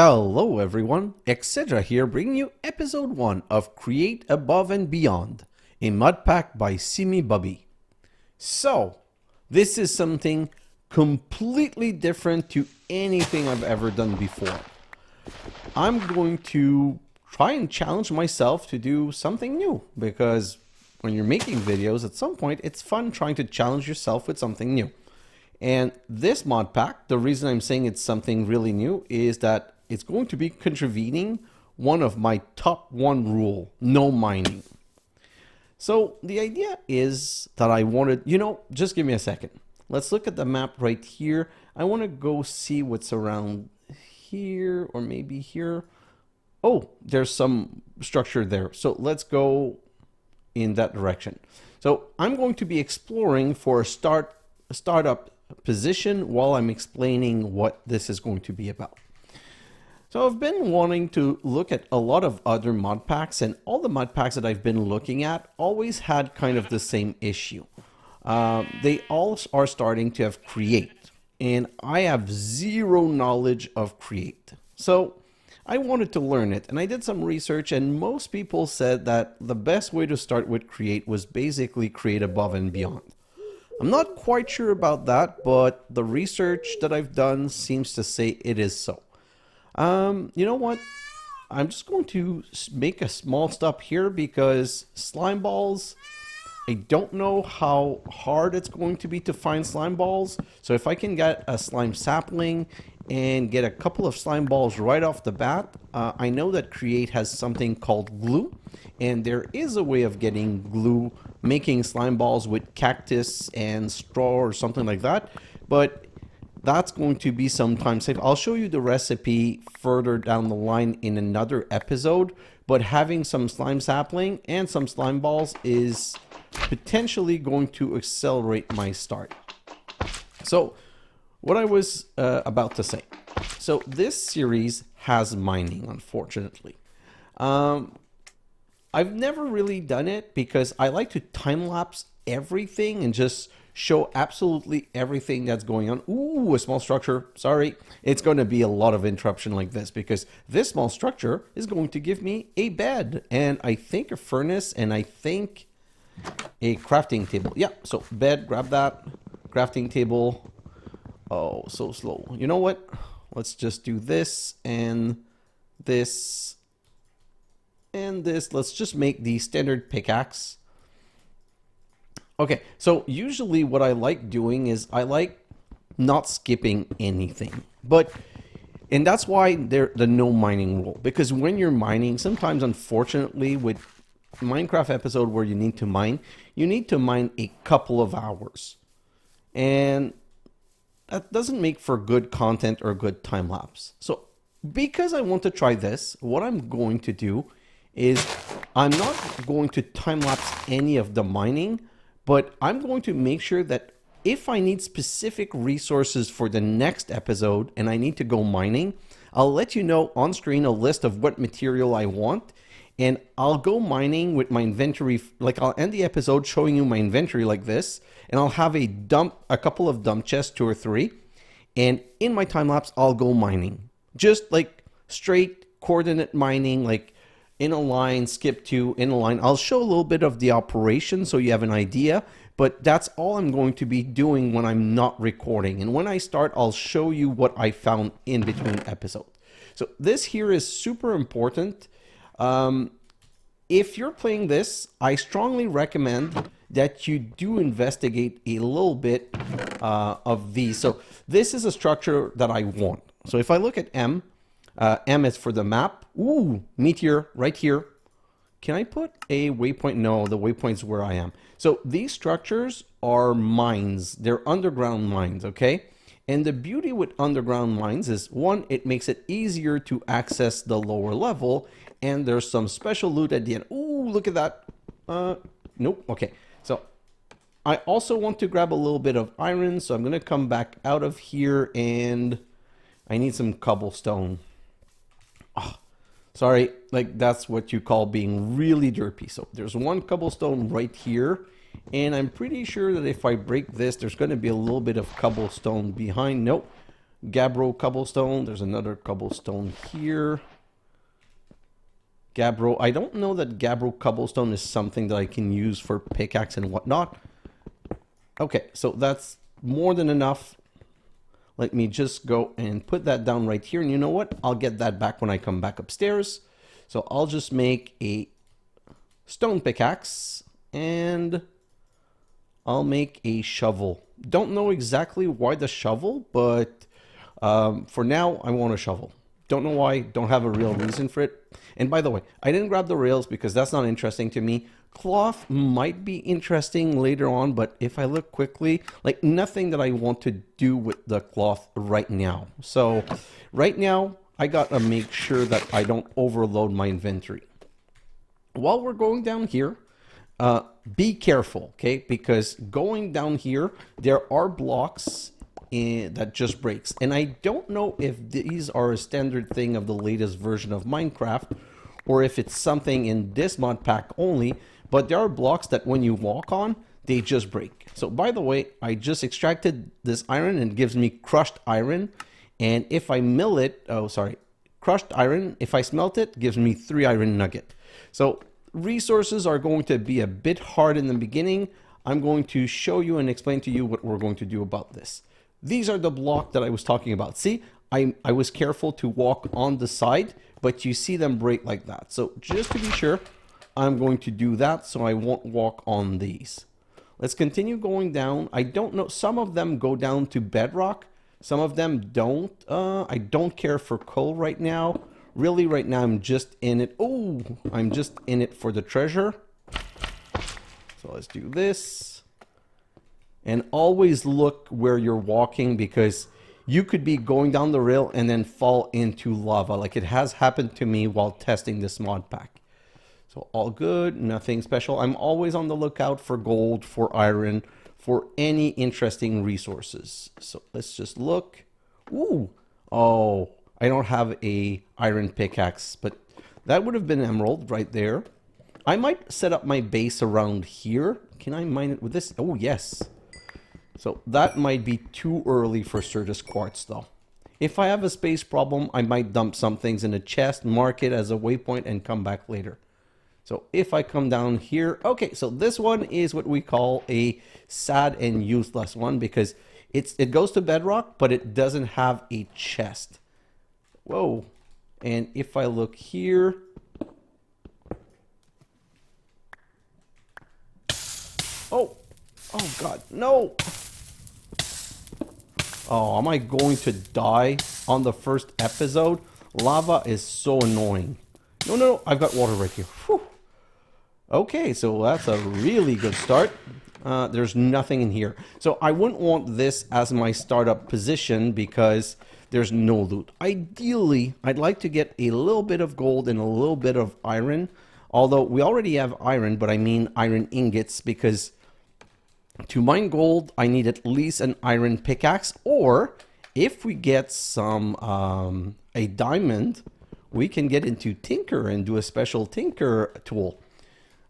Hello everyone, xHedra here bringing you episode 1 of Create Above and Beyond, a Modpack by simibubi. So, this is something completely different to anything I've ever done before. I'm going to try and challenge myself to do something new, because when you're making videos, at some point it's fun trying to challenge yourself with something new. And this mod pack, the reason I'm saying it's something really new is that it's going to be contravening one of my top 1 rule, no mining. So the idea is that I wanted, just give me a second. Let's look at the map right here. I want to go see what's around here or maybe here. Oh, there's some structure there. So let's go in that direction. So I'm going to be exploring for a startup position while I'm explaining what this is going to be about. So I've been wanting to look at a lot of other mod packs, and all the mod packs that I've been looking at always had kind of the same issue. They all are starting to have create, and I have zero knowledge of create. So I wanted to learn it, and I did some research, and most people said that the best way to start with create was basically create above and beyond. I'm not quite sure about that, but the research that I've done seems to say it is so. You know what? I'm just going to make a small stop here because slime balls, I don't know how hard it's going to be to find slime balls. So if I can get a slime sapling and get a couple of slime balls right off the bat, I know that Create has something called glue, and there is a way of getting glue, making slime balls with cactus and straw or something like that, but that's going to be sometime safe. I'll show you the recipe further down the line in another episode, but having some slime sapling and some slime balls is potentially going to accelerate my start. So what I was about to say. So this series has mining, unfortunately. I've never really done it because I like to time-lapse everything and just show absolutely everything that's going on. Ooh, a small structure. Sorry. It's going to be a lot of interruption like this because this small structure is going to give me a bed and I think a furnace and I think a crafting table. Yeah, so bed, grab that. Crafting table. Oh, so slow. You know what? Let's just do this and this and this. Let's just make the standard pickaxe. Okay, so usually what I like doing is I like not skipping anything. And that's why the no mining rule. Because when you're mining, sometimes unfortunately with Minecraft episode where you need to mine a couple of hours. And that doesn't make for good content or good time lapse. So because I want to try this, what I'm going to do is I'm not going to time lapse any of the mining, but I'm going to make sure that if I need specific resources for the next episode and I need to go mining, I'll let you know on screen a list of what material I want. And I'll go mining with my inventory, like I'll end the episode showing you my inventory like this, and I'll have a couple of dump chests, 2 or 3. And in my time lapse, I'll go mining. Just like straight coordinate mining, like in a line, skip to, in a line. I'll show a little bit of the operation so you have an idea, but that's all I'm going to be doing when I'm not recording. And when I start, I'll show you what I found in between episodes. So this here is super important. If you're playing this, I strongly recommend that you do investigate a little bit of these. So this is a structure that I want. So if I look at M, M is for the map. Ooh, meteor right here. Can I put a waypoint? No, the waypoint's where I am. So these structures are mines. They're underground mines, okay? And the beauty with underground mines is, one, it makes it easier to access the lower level, and there's some special loot at the end. Ooh, look at that. Nope, okay. So I also want to grab a little bit of iron, so I'm going to come back out of here, and I need some cobblestone. Oh, sorry, like that's what you call being really derpy. So there's one cobblestone right here, and I'm pretty sure that if I break this, there's going to be a little bit of cobblestone behind. Nope, Gabbro cobblestone. There's another cobblestone here. Gabbro. I don't know that Gabbro cobblestone is something that I can use for pickaxe and whatnot. Okay, so that's more than enough. Let me just go and put that down right here. And you know what? I'll get that back when I come back upstairs. So I'll just make a stone pickaxe and I'll make a shovel. Don't know exactly why the shovel, but for now I want a shovel. Don't know why, don't have a real reason for it. And by the way, I didn't grab the rails because that's not interesting to me. Cloth might be interesting later on, but if I look quickly, like nothing that I want to do with the cloth right now. So right now, I gotta make sure that I don't overload my inventory. While we're going down here, be careful, okay? Because going down here, there are blocks that just breaks. And I don't know if these are a standard thing of the latest version of Minecraft, or if it's something in this mod pack only, but there are blocks that when you walk on, they just break. So by the way, I just extracted this iron and it gives me crushed iron. And if I mill it, crushed iron, if I smelt it, gives me 3 iron nugget. So resources are going to be a bit hard in the beginning. I'm going to show you and explain to you what we're going to do about this. These are the blocks that I was talking about. See, I was careful to walk on the side, but you see them break like that. So just to be sure, I'm going to do that so I won't walk on these. Let's continue going down. I don't know, some of them go down to bedrock. Some of them don't. I don't care for coal right now. Really, right now, I'm just in it. Oh, I'm just in it for the treasure. So let's do this. And always look where you're walking because you could be going down the rail and then fall into lava. Like it has happened to me while testing this mod pack. So all good, nothing special. I'm always on the lookout for gold, for iron, for any interesting resources. So let's just look. Ooh, oh, I don't have a iron pickaxe, but that would have been emerald right there. I might set up my base around here. Can I mine it with this? Oh, yes. So that might be too early for Sturgis quartz though. If I have a space problem, I might dump some things in a chest, mark it as a waypoint and come back later. So if I come down here, okay, so this one is what we call a sad and useless one because it goes to bedrock, but it doesn't have a chest. Whoa. And if I look here, oh God, no. Oh, am I going to die on the first episode? Lava is so annoying. No, I've got water right here. Whew. Okay, so that's a really good start. There's nothing in here. So I wouldn't want this as my startup position because there's no loot. Ideally, I'd like to get a little bit of gold and a little bit of iron. Although we already have iron, but I mean iron ingots because to mine gold, I need at least an iron pickaxe. Or if we get some a diamond, we can get into Tinker and do a special Tinker tool.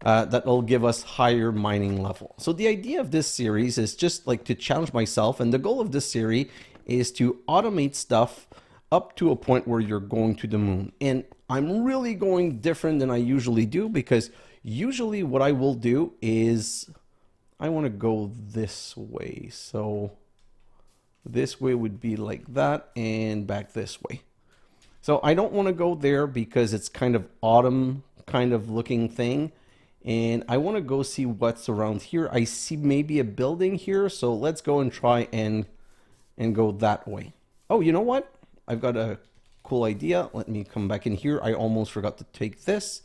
That will give us higher mining level. So the idea of this series is just like to challenge myself, and the goal of this series is to automate stuff up to a point where you're going to the moon. And I'm really going different than I usually do because usually what I will do is I want to go this way. So this way would be like that and back this way. So I don't want to go there because it's kind of autumn kind of looking thing. And I want to go see what's around here. I see maybe a building here. So let's go and try and go that way. Oh, you know what? I've got a cool idea. Let me come back in here. I almost forgot to take this.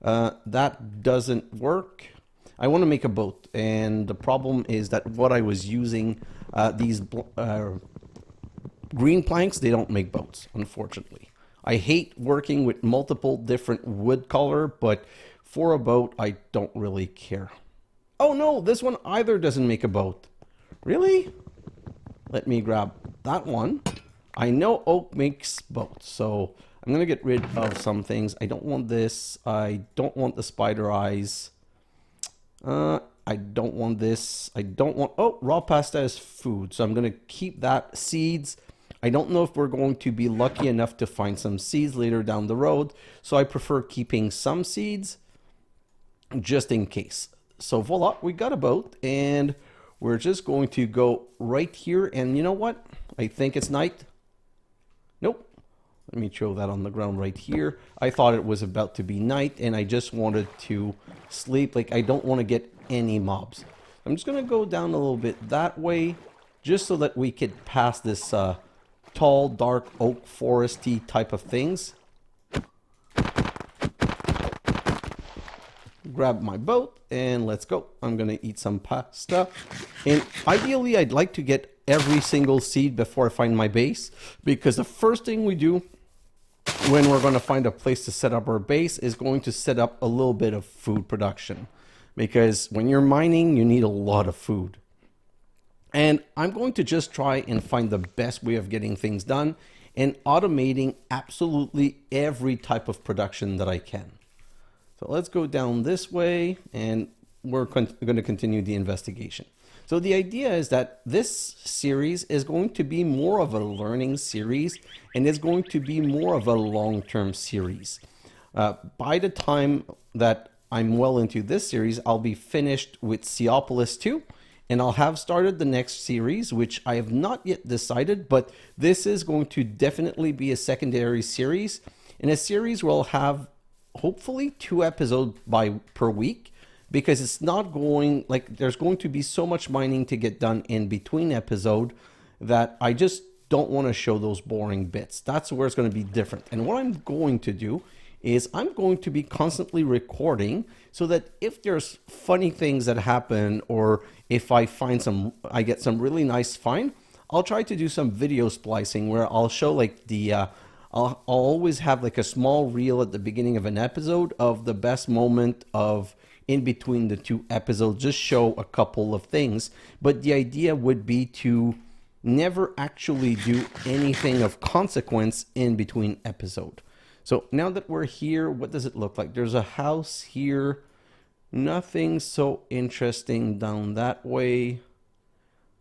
That doesn't work. I want to make a boat. And the problem is that what I was using, these green planks, they don't make boats, unfortunately. I hate working with multiple different wood color, but for a boat, I don't really care. Oh no, this one either doesn't make a boat. Really? Let me grab that one. I know oak makes boats, so I'm going to get rid of some things. I don't want this. I don't want the spider eyes. I don't want this. I don't want... Oh, raw pasta is food, so I'm going to keep that. Seeds. I don't know if we're going to be lucky enough to find some seeds later down the road, so I prefer keeping some seeds just in case. So voila, we got a boat, and we're just going to go right here. And you know what? I think it's night. Nope. Let me throw that on the ground right here. I thought it was about to be night, and I just wanted to sleep. Like, I don't want to get any mobs. I'm just going to go down a little bit that way, just so that we could pass this tall, dark oak foresty type of things. Grab my boat, and let's go. I'm going to eat some pasta. And ideally, I'd like to get every single seed before I find my base, because the first thing we do when we're going to find a place to set up our base is going to set up a little bit of food production, because when you're mining, you need a lot of food. And I'm going to just try and find the best way of getting things done and automating absolutely every type of production that I can. So let's go down this way, and we're going to continue the investigation. So the idea is that this series is going to be more of a learning series, and it's going to be more of a long-term series. By the time that I'm well into this series, I'll be finished with Seopolis 2, and I'll have started the next series, which I have not yet decided, but this is going to definitely be a secondary series, and a series where I'll have hopefully 2 episodes per week, because it's not going, like, there's going to be so much mining to get done in between episode that I just don't want to show those boring bits. That's where it's going to be different. And what I'm going to do is I'm going to be constantly recording, so that if there's funny things that happen, or if I get some really nice find, I'll try to do some video splicing where I'll show like I'll always have like a small reel at the beginning of an episode of the best moment of in between the 2 episodes, just show a couple of things. But the idea would be to never actually do anything of consequence in between episode. So now that we're here, what does it look like? There's a house here. Nothing so interesting down that way.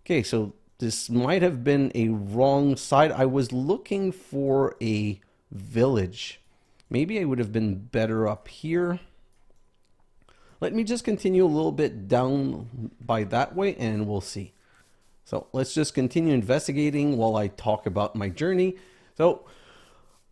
Okay, so this might have been a wrong side. I was looking for a village. Maybe I would have been better up here. Let me just continue a little bit down by that way, and we'll see. So let's just continue investigating while I talk about my journey. So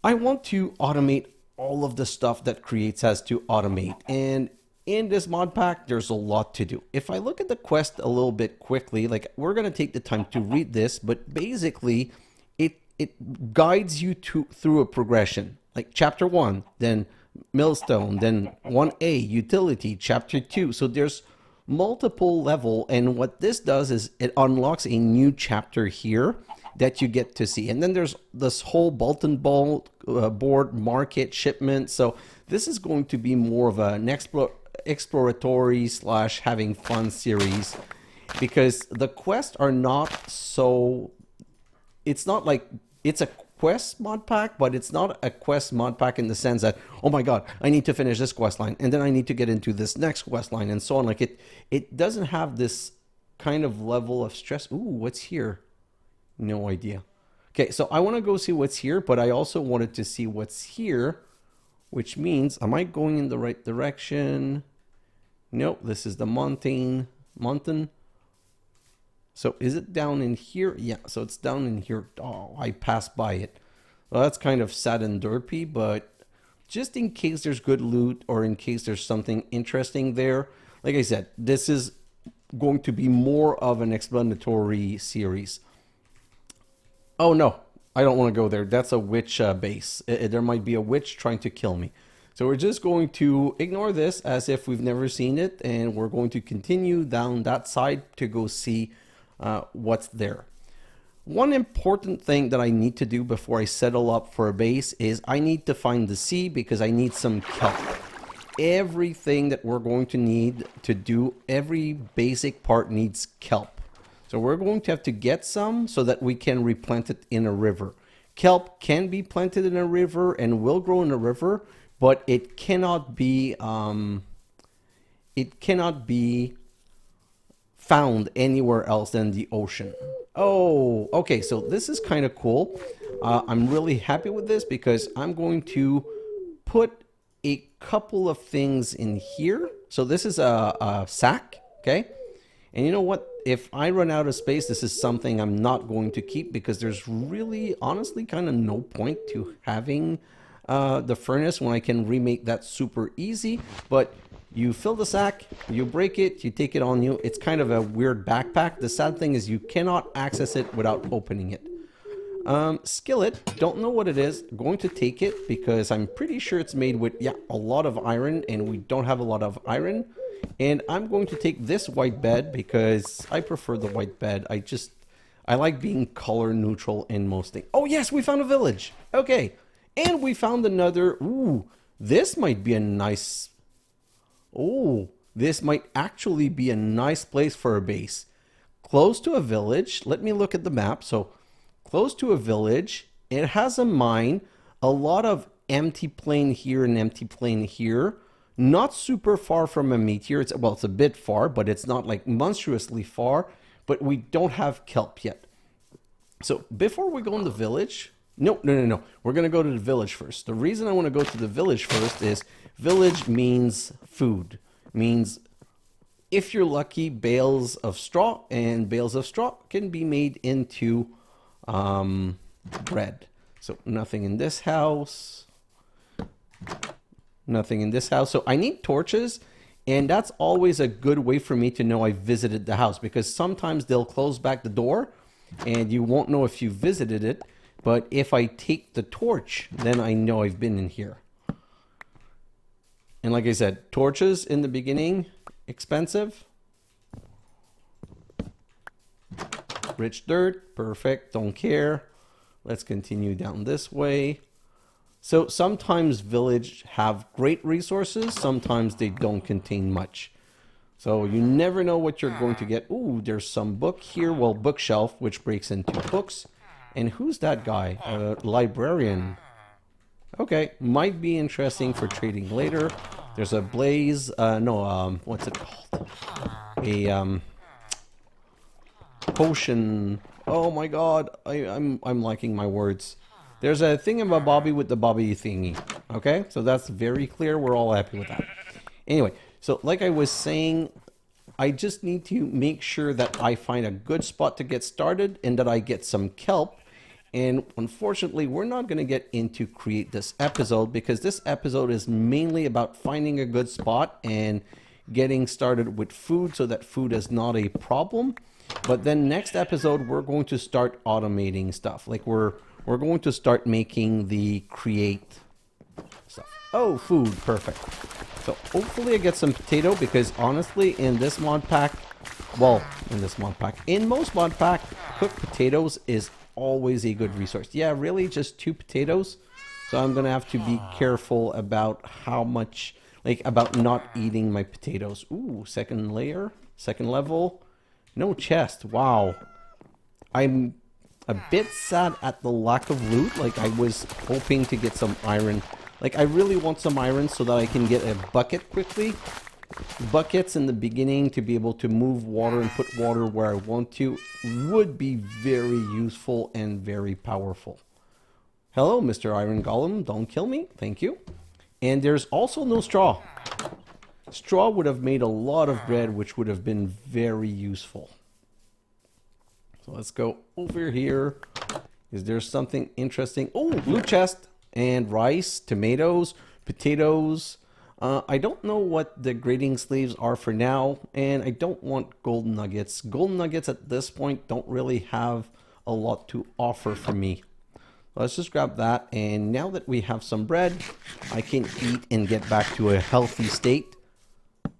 I want to automate all of the stuff that Creates has to automate. And in this mod pack, there's a lot to do. If I look at the quest a little bit quickly, like, we're going to take the time to read this, but basically it guides you through a progression, like chapter 1, then millstone, then 1A utility, chapter 2. So there's multiple level, and what this does is it unlocks a new chapter here that you get to see. And then there's this whole bulletin board market shipment. So this is going to be more of an exploratory / having fun series, because the quests are not so, it's not like it's a quest mod pack, but it's not a quest mod pack in the sense that, oh my god, I need to finish this quest line and then I need to get into this next quest line and so on. Like, it doesn't have this kind of level of stress. Ooh, what's here? No idea. Okay, so I want to go see what's here, but I also wanted to see what's here, which means, am I going in the right direction? Nope, this is the mountain. So is it down in here? Yeah, so it's down in here. Oh, I passed by it. Well, that's kind of sad and derpy, but just in case there's good loot, or in case there's something interesting there, like I said, this is going to be more of an explanatory series. Oh no, I don't want to go there. That's a witch base. There might be a witch trying to kill me. So we're just going to ignore this as if we've never seen it, and we're going to continue down that side to go see what's there. One important thing that I need to do before I settle up for a base is I need to find the sea, because I need some kelp. Everything that we're going to need to do, every basic part needs kelp. So we're going to have to get some so that we can replant it in a river. Kelp can be planted in a river and will grow in a river, but it cannot be found anywhere else than the ocean. Oh, okay, so this is kind of cool. I'm really happy with this because I'm going to put a couple of things in here. So this is a sack, okay? And you know what? If I run out of space, this is something I'm not going to keep because there's really, honestly, kind of no point to having the furnace when I can remake that super easy. But you fill the sack, you break it, you take it on you. It's kind of a weird backpack. The sad thing is you cannot access it without opening it. Skillet, don't know what it is. I'm going to take it because I'm pretty sure it's made with, yeah, a lot of iron, and we don't have a lot of iron. And I'm going to take this white bed because I prefer the white bed. I like being color neutral in most things. Oh yes, we found a village. Okay. And we found another, ooh, this might be a nice, oh, this might actually be a nice place for a base. Close to a village. Let me look at the map. So close to a village. It has a mine, a lot of empty plain here and empty plain here. Not super far from a meteor. Well, it's a bit far, but it's not like monstrously far. But we don't have kelp yet. So before we go in the village, no. We're going to go to the village first. The reason I want to go to the village first is village means food. Means if you're lucky, bales of straw, and bales of straw can be made into bread. So nothing in this house. Nothing in this house. So I need torches, and that's always a good way for me to know I visited the house, because sometimes they'll close back the door and you won't know if you visited it. But if I take the torch, then I know I've been in here. And like I said, torches in the beginning, expensive. Rich dirt, perfect, don't care. Let's continue down this way. So sometimes village have great resources, sometimes they don't contain much. So you never know what you're going to get. Ooh, there's some book here, well, bookshelf, which breaks into books. And who's that guy? A librarian. Okay, might be interesting for trading later. There's a blaze, what's it called? A potion. Oh my god, I'm liking my words. There's a thingamabobby with the bobby thingy. Okay, so that's very clear. We're all happy with that. Anyway, so like I was saying, I just need to make sure that I find a good spot to get started and that I get some kelp. And unfortunately, we're not going to get into create this episode because this episode is mainly about finding a good spot and getting started with food so that food is not a problem. But then next episode, we're going to start automating stuff. Like we're going to start making the create stuff. Oh, food, perfect. So hopefully I get some potato because honestly, in this mod pack, in most mod pack, cooked potatoes is always a good resource. Yeah, really, just 2 potatoes. So I'm gonna have to be careful about how much, like about not eating my potatoes. Ooh, second layer, second level. No chest. Wow. I'm a bit sad at the lack of loot. Like I was hoping to get some iron. Like I really want some iron so that I can get a bucket quickly. Buckets in the beginning to be able to move water and put water where I want to would be very useful and very powerful. Hello, Mr. Iron Golem. Don't kill me. Thank you. And there's also no straw. Straw would have made a lot of bread, which would have been very useful. So let's go over here. Is there something interesting? Oh, blue chest and rice, tomatoes, potatoes. I don't know what the grading sleeves are for now, and I don't want gold nuggets. Gold nuggets at this point don't really have a lot to offer for me. Let's just grab that, and now that we have some bread, I can eat and get back to a healthy state.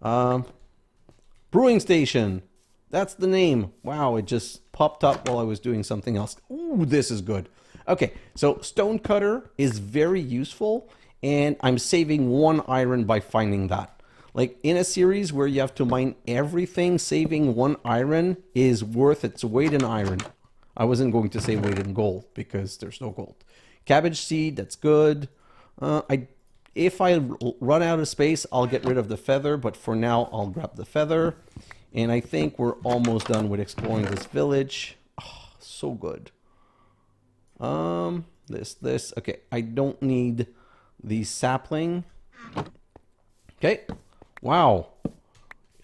Brewing station. That's the name. Wow, it just popped up while I was doing something else. Ooh, this is good. Okay, so stone cutter is very useful, and I'm saving 1 iron by finding that. Like in a series where you have to mine everything, saving 1 iron is worth its weight in iron. I wasn't going to say weight in gold because there's no gold. Cabbage seed, that's good. If I run out of space, I'll get rid of the feather, but for now, I'll grab the feather. And I think we're almost done with exploring this village. So good. This. Okay, I don't need the sapling. Okay. Wow.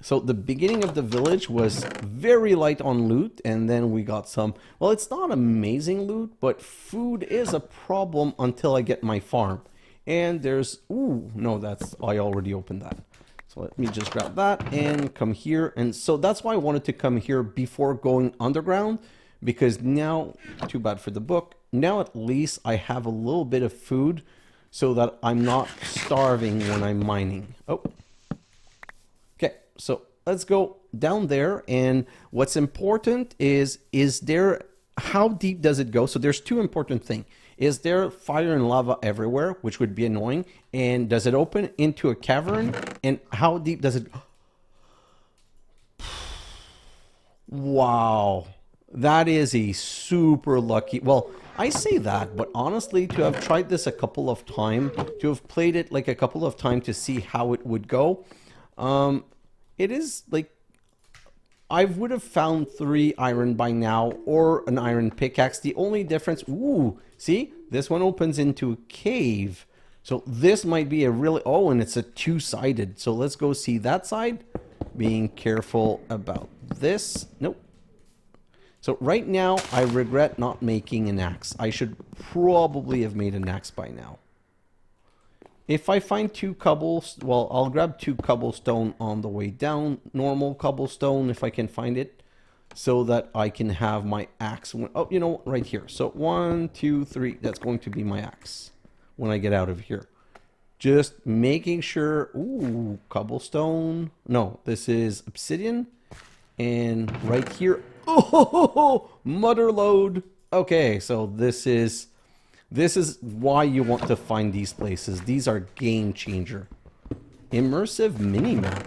So the beginning of the village was very light on loot, and then we got some, well, it's not amazing loot, but food is a problem until I get my farm. And there's, ooh, no, I already opened that. So let me just grab that and come here. And so that's why I wanted to come here before going underground, because now, too bad for the book, now at least I have a little bit of food so that I'm not starving when I'm mining. Oh. So let's go down there, and what's important is there, how deep does it go? So there's two important things. Is there fire and lava everywhere, which would be annoying? And does it open into a cavern? And how deep does it go? Wow, that is a super lucky, well, I say that, but honestly, to have tried this a couple of times, to have played it like a couple of times to see how it would go, it is like, I would have found 3 iron by now, or an iron pickaxe. The only difference, ooh, see, this one opens into a cave. So this might be a really, oh, and it's a 2-sided. So let's go see that side. Being careful about this. Nope. So right now, I regret not making an axe. I should probably have made an axe by now. If I find 2 cobbles, well, I'll grab 2 cobblestone on the way down, normal cobblestone if I can find it, so that I can have my axe. Oh, you know, right here. So 1, 2, 3, that's going to be my axe when I get out of here. Just making sure, ooh, cobblestone. No, this is obsidian. And right here, oh, mother load. Okay, so this is why you want to find these places. These are game changer. Immersive minimap.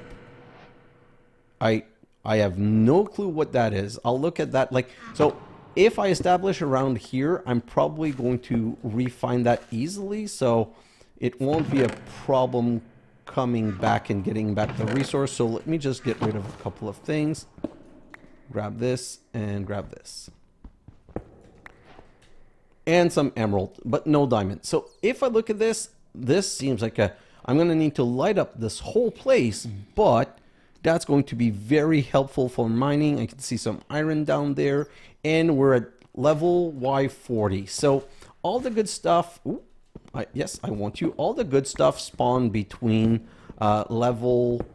I have no clue what that is. I'll look at that. Like, so if I establish around here, I'm probably going to refine that easily. So it won't be a problem coming back and getting back the resource. So let me just get rid of a couple of things. Grab this and grab this. And some emerald, but no diamond. So if I look at this, this seems like I'm going to need to light up this whole place, but that's going to be very helpful for mining. I can see some iron down there, and we're at level Y40. So all the good stuff, ooh, yes, I want you. All the good stuff spawn between level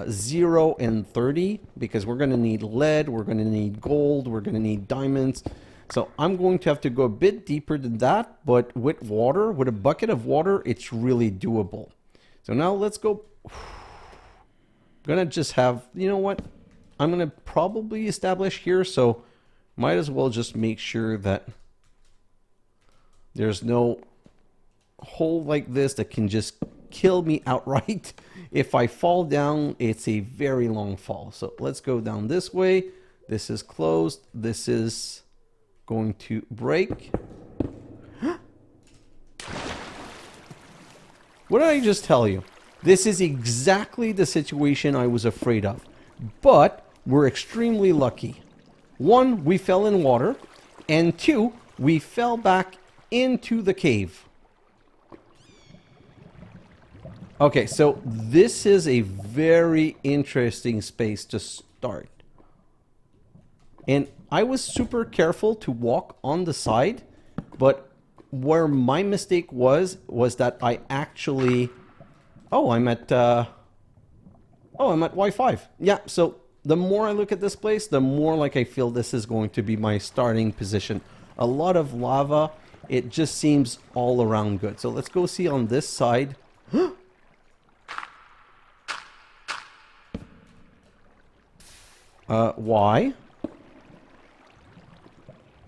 0 and 30, because we're going to need lead, we're going to need gold, we're going to need diamonds. So I'm going to have to go a bit deeper than that, but with water, with a bucket of water, it's really doable. So now let's go. I'm going to just have, you know what? I'm going to probably establish here, so might as well just make sure that there's no hole like this that can just kill me outright. If I fall down, it's a very long fall. So let's go down this way. This is closed. This is going to break. What did I just tell you? This is exactly the situation I was afraid of. But we're extremely lucky. 1, we fell in water. And 2, we fell back into the cave. Okay, so this is a very interesting space to start. And I was super careful to walk on the side, but where my mistake was that I actually, I'm at Y5. Yeah, so the more I look at this place, the more like I feel this is going to be my starting position. A lot of lava, it just seems all around good. So let's go see on this side. Why?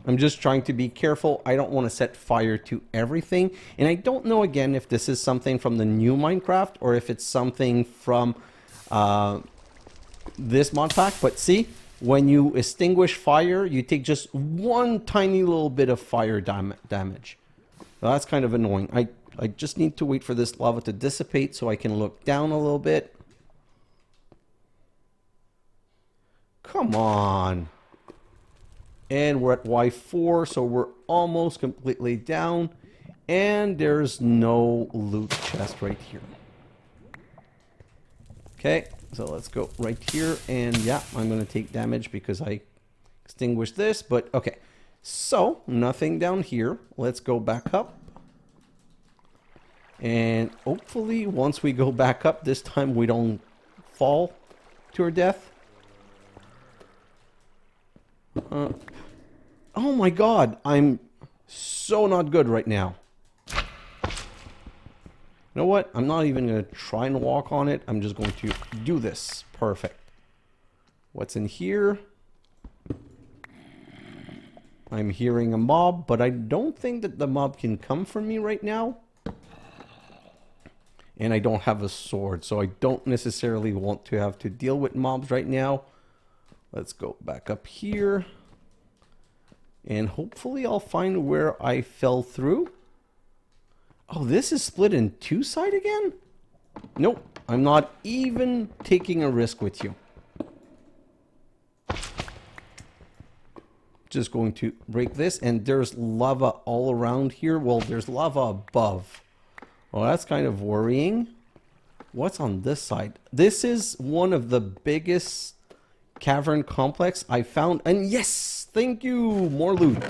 I'm just trying to be careful. I don't want to set fire to everything. And I don't know, again, if this is something from the new Minecraft or if it's something from this mod pack. But see, when you extinguish fire, you take just one tiny little bit of fire damage. So that's kind of annoying. I just need to wait for this lava to dissipate so I can look down a little bit. Come on. And we're at Y4, so we're almost completely down. And there's no loot chest right here. Okay, so let's go right here. And yeah, I'm going to take damage because I extinguished this. But okay, so nothing down here. Let's go back up. And hopefully once we go back up, this time we don't fall to our death. Oh my god, I'm so not good right now. You know what? I'm not even going to try and walk on it. I'm just going to do this. Perfect. What's in here? I'm hearing a mob, but I don't think that the mob can come from me right now. And I don't have a sword, so I don't necessarily want to have to deal with mobs right now. Let's go back up here. And hopefully I'll find where I fell through. Oh, this is split in two side again? Nope, I'm not even taking a risk with you. Just going to break this, and there's lava all around here. Well, there's lava above. Well, that's kind of worrying. What's on this side? This is one of the biggest cavern complex I found. And yes, thank you, more loot.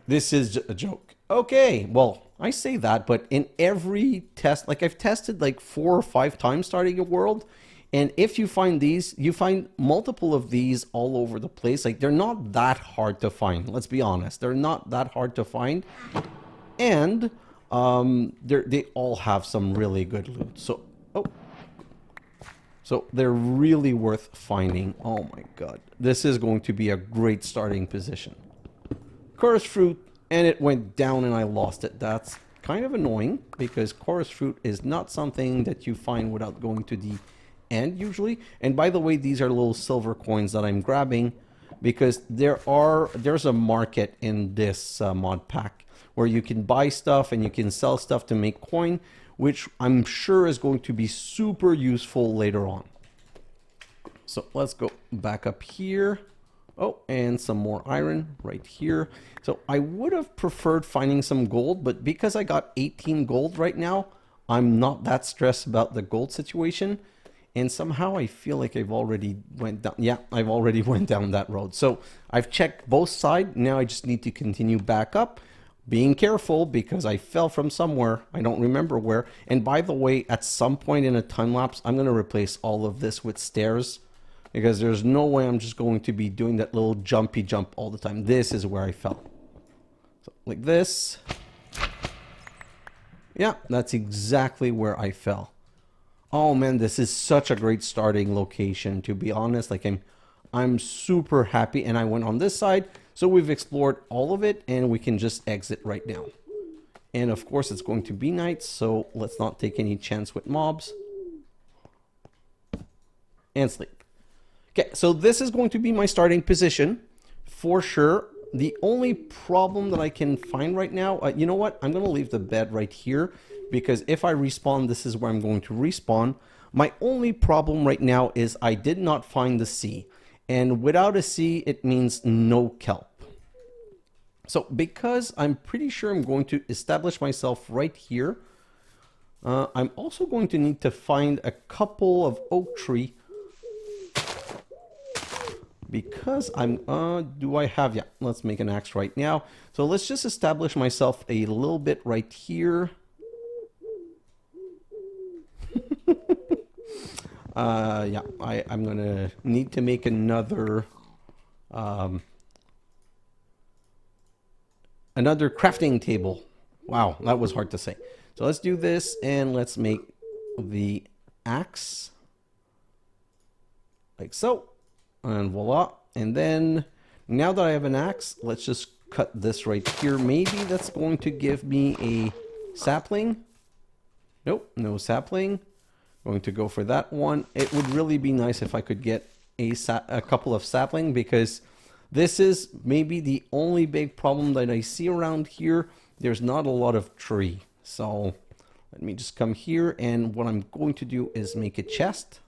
This is a joke. Okay, well, I say that, but in every test, like I've tested like 4 or 5 times starting a world, and if you find these, you find multiple of these all over the place. Like, they're not that hard to find. Let's be honest. They're not that hard to find. And they all have some really good loot. So they're really worth finding. Oh my god. This is going to be a great starting position. Chorus fruit, and it went down and I lost it. That's kind of annoying because chorus fruit is not something that you find without going to the end usually. And by the way, these are little silver coins that I'm grabbing because there's a market in this mod pack where you can buy stuff and you can sell stuff to make coin, which I'm sure is going to be super useful later on. So let's go back up here. Oh, and some more iron right here. So I would have preferred finding some gold, but because I got 18 gold right now, I'm not that stressed about the gold situation. And somehow I feel like I've already went down. Yeah, I've already went down that road. So I've checked both sides. Now I just need to continue back up. Being careful because I fell from somewhere. I don't remember where. And by the way, at some point in a time lapse, I'm going to replace all of this with stairs. Because there's no way I'm just going to be doing that little jumpy jump all the time. This is where I fell. So like this. Yeah, that's exactly where I fell. Oh man, this is such a great starting location, to be honest. Like I'm super happy, and I went on this side, so we've explored all of it, and we can just exit right now. And of course, it's going to be night, so let's not take any chance with mobs. And sleep. Okay, so this is going to be my starting position for sure. The only problem that I can find right now, you know what? I'm going to leave the bed right here because if I respawn, this is where I'm going to respawn. My only problem right now is I did not find the sea. And without a sea, it means no kelp. So because I'm pretty sure I'm going to establish myself right here, I'm also going to need to find a couple of oak tree. Because I'm, do I have, yeah, let's make an axe right now. So let's just establish myself a little bit right here. Yeah, I'm going to need to make another crafting table. Wow, that was hard to say. So let's do this and let's make the axe like so. And voila. And then now that I have an axe, let's just cut this right here. Maybe that's going to give me a sapling. Nope, no sapling. Going to go for that one. It would really be nice if I could get a couple of sapling, because this is maybe the only big problem that I see around here. There's not a lot of tree. So let me just come here, and what I'm going to do is make a chest.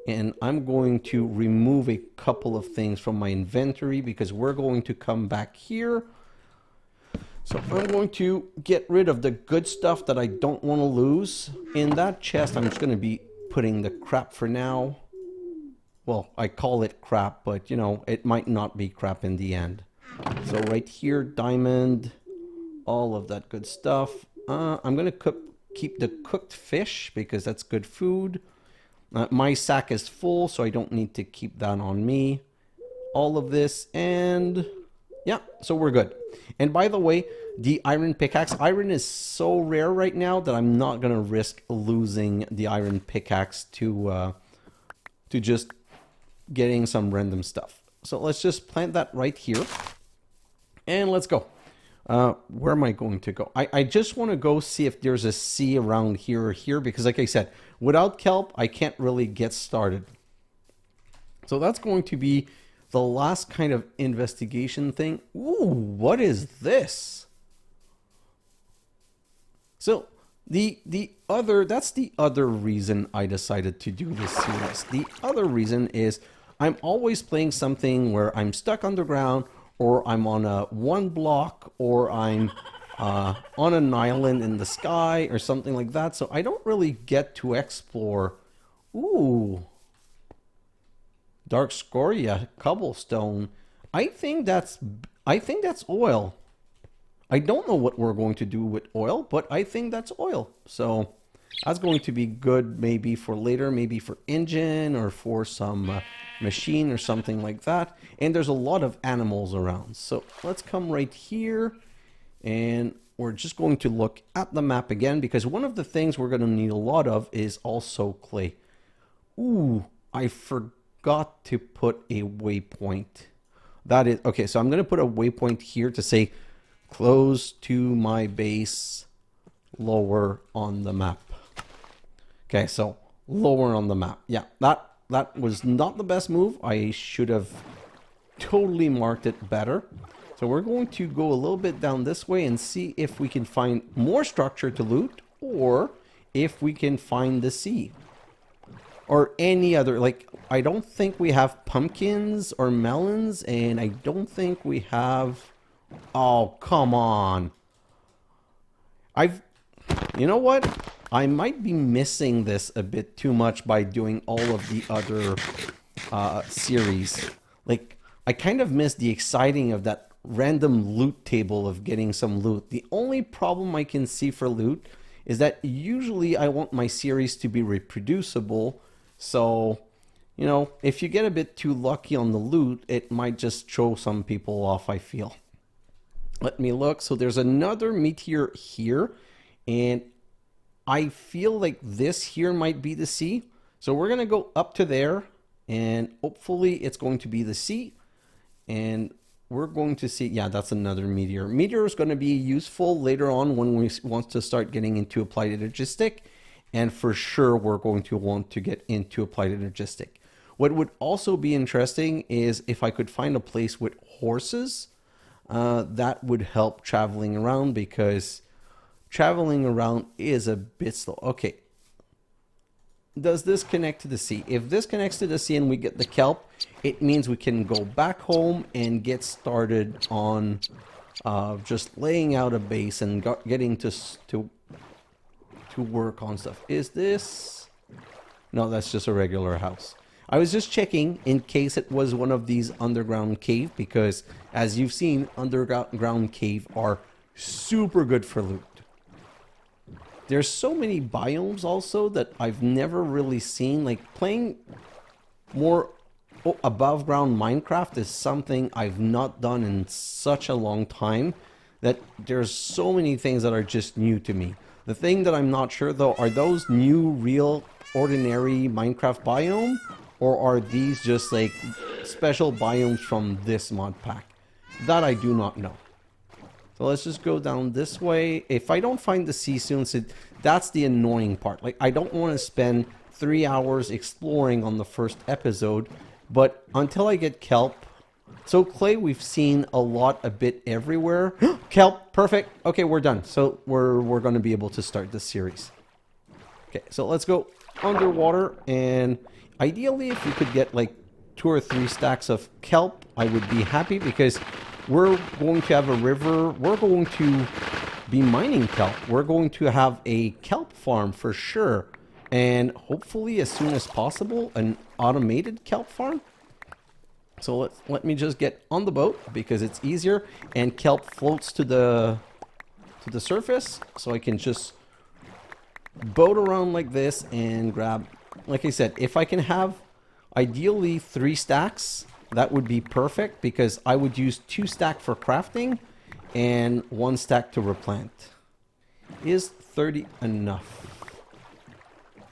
And I'm going to remove a couple of things from my inventory because we're going to come back here. So I'm going to get rid of the good stuff that I don't want to lose. In that chest, I'm just going to be putting the crap for now. Well, I call it crap, but you know, it might not be crap in the end. So right here, diamond, all of that good stuff. I'm going to keep the cooked fish because that's good food. My sack is full, so I don't need to keep that on me. All of this, and yeah, so we're good. And by the way, the iron pickaxe. Iron is so rare right now that I'm not going to risk losing the iron pickaxe to just getting some random stuff. So let's just plant that right here. And let's go. Where am I going to go? I just want to go see if there's a sea around here or here, because like I said, without kelp, I can't really get started. So that's going to be the last kind of investigation thing. Ooh, what is this? So that's the other reason I decided to do this series. The other reason is I'm always playing something where I'm stuck underground, or I'm on a one block, or I'm on an island in the sky or something like that. So I don't really get to explore. Ooh, dark scoria, cobblestone. I think that's oil. I don't know what we're going to do with oil, but I think that's oil. So that's going to be good maybe for later, maybe for engine or for some machine or something like that. And there's a lot of animals around. So let's come right here, and we're just going to look at the map again, because one of the things we're going to need a lot of is also clay. Ooh, I forgot to put a waypoint. That is, okay, so I'm going to put a waypoint here to say close to my base, lower on the map. Okay, so lower on the map. Yeah, that was not the best move. I should have totally marked it better. So we're going to go a little bit down this way and see if we can find more structure to loot, or if we can find the sea. Or any other, like, I don't think we have pumpkins or melons, and I don't think we have... Oh, come on. You know what? I might be missing this a bit too much by doing all of the other series. Like, I kind of missed the exciting of that random loot table of getting some loot. The only problem I can see for loot is that usually I want my series to be reproducible. So, you know, if you get a bit too lucky on the loot, it might just throw some people off, I feel. Let me look. So there's another meteor here, and I feel like this here might be the sea. So we're going to go up to there, and hopefully it's going to be the sea. And we're going to see, yeah, that's another meteor. Meteor is going to be useful later on when we want to start getting into applied logistic. And for sure, we're going to want to get into applied logistic. What would also be interesting is if I could find a place with horses. That would help traveling around, because traveling around is a bit slow. Okay. Does this connect to the sea? If this connects to the sea and we get the kelp, it means we can go back home and get started on just laying out a base and getting to work on stuff. Is this... No, that's just a regular house. I was just checking in case it was one of these underground cave, because as you've seen, underground cave are super good for loot. There's so many biomes also that I've never really seen. Like, playing more above ground Minecraft is something I've not done in such a long time, that there's so many things that are just new to me. The thing that I'm not sure though, are those new real ordinary Minecraft biome? Or are these just like special biomes from this mod pack? That I do not know. So let's just go down this way. If I don't find the sea soon, that's the annoying part. Like, I don't want to spend 3 hours exploring on the first episode, but until I get kelp. So clay, we've seen a bit everywhere. Kelp, perfect. Okay, we're done. So we're going to be able to start this series. Okay, so let's go underwater, and ideally if you could get like 2 or 3 stacks of kelp, I would be happy, because we're going to have a river. We're going to be mining kelp. We're going to have a kelp farm for sure, and hopefully as soon as possible an automated kelp farm. So let me just get on the boat because it's easier, and kelp floats to the surface, so I can just boat around like this and grab, like I said, if I can have ideally 3 stacks, that would be perfect, because I would use 2 stacks for crafting and 1 stack to replant. Is 30 enough?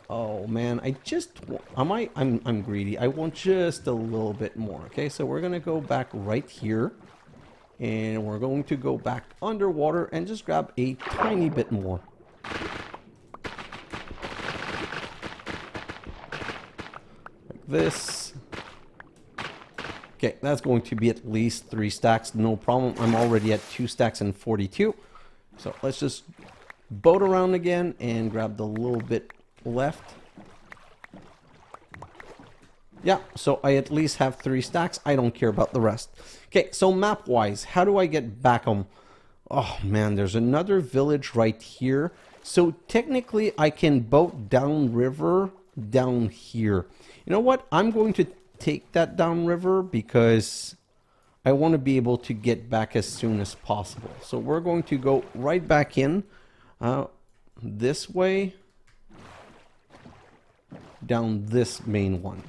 Oh man, I'm greedy. I want just a little bit more. Okay, so we're gonna go back right here, and we're going to go back underwater and just grab a tiny bit more. Like this. Okay, that's going to be at least 3 stacks, no problem. I'm already at 2 stacks and 42. So let's just boat around again and grab the little bit left. Yeah, so I at least have 3 stacks. I don't care about the rest. Okay, so map-wise, how do I get back home? Oh man, there's another village right here. So technically, I can boat downriver down here. You know what? I'm going to take that downriver because I want to be able to get back as soon as possible. So we're going to go right back in this way, down this main one.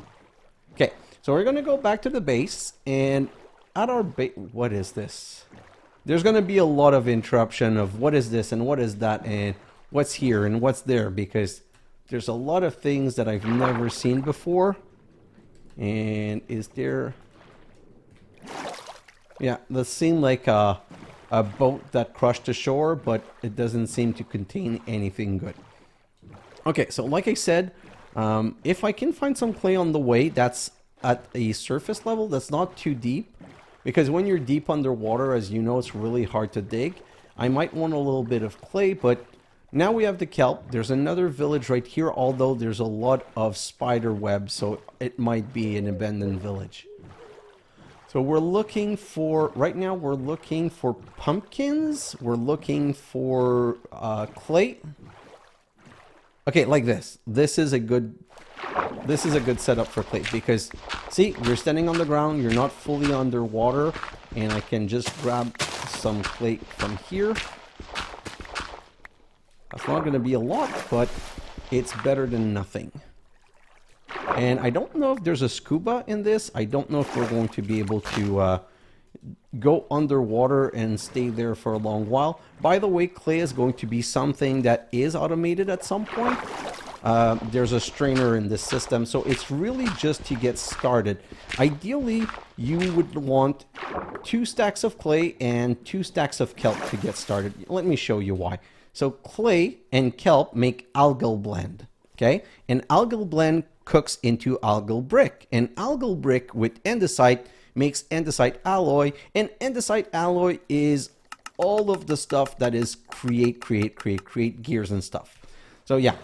Okay, so we're going to go back to the base, and at our base, what is this? There's going to be a lot of interruption of what is this and what is that and what's here and what's there, because there's a lot of things that I've never seen before. And is there... Yeah, this seemed like a boat that crushed ashore, but it doesn't seem to contain anything good. Okay, so like I said, if I can find some clay on the way that's at a surface level that's not too deep, because when you're deep underwater, as you know, it's really hard to dig. I might want a little bit of clay, but now we have the kelp. There's another village right here, although there's a lot of spider webs, so it might be an abandoned village. So we're looking for, right now we're looking for pumpkins. We're looking for clay. Okay, like this. This is a good setup for clay, because see, you're standing on the ground, you're not fully underwater, and I can just grab some clay from here. That's not going to be a lot, but it's better than nothing. And I don't know if there's a scuba in this. I don't know if we're going to be able to go underwater and stay there for a long while. By the way, clay is going to be something that is automated at some point. There's a strainer in this system, so it's really just to get started. Ideally, you would want 2 stacks of clay and 2 stacks of kelp to get started. Let me show you why. So clay and kelp make algal blend, okay? And algal blend cooks into algal brick. And algal brick with andesite makes andesite alloy. And andesite alloy is all of the stuff that is create gears and stuff. So yeah,